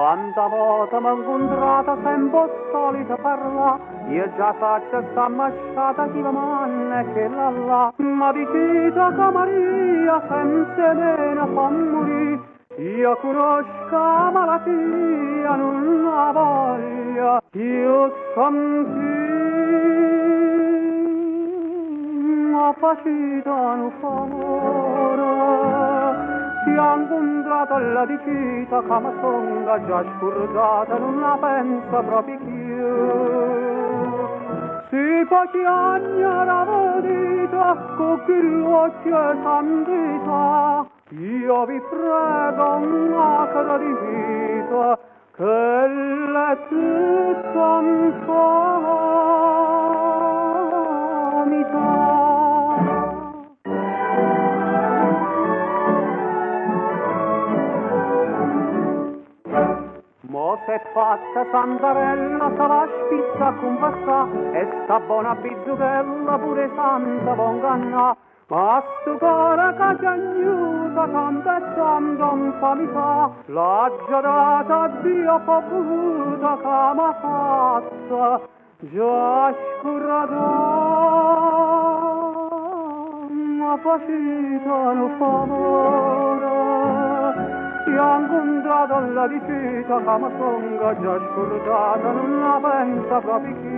Quanta volta m'ho incontrata sempre solita parla, io già faccio sta masciata chi va manna e che la là, ma di chita che Maria senza me ne fa morire, io conosco la malattia, non la voglia, io son qui, ma facita un favore. Si è incontrata alla dicita che mi songa già scordata, non la pensa proprio più. Si pochi anni era venuta con quell'occhio santità, io vi prego una cara di vita che l'è tutta infamità. Mo s'è fatta Santarella, se la spissa a compassà, e sta buona bizzuchella pure santa bonganna. Ma sto cuore che ti aiuta, tanto e tanto infamità, l'ha già data a Dio voluta che m'ha fatta già scurata. Ma facita un favore, si è incontrata alla dicita che mi songa già scordata, non la pensa proprio più.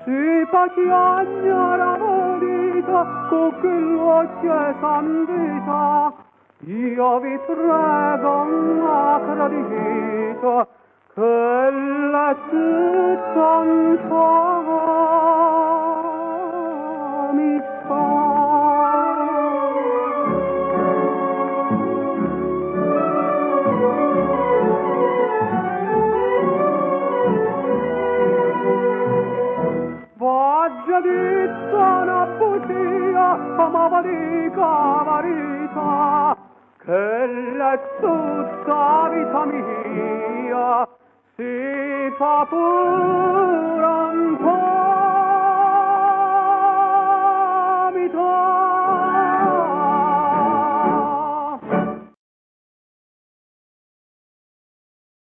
Si pochi anni era venuta con quell'occhio santità, io vi prego una cara di vita che l'è tutta infamità. V'ho detto una bugia, ma va dica verità, che l'è tutta vita mia, si fa pure un po'.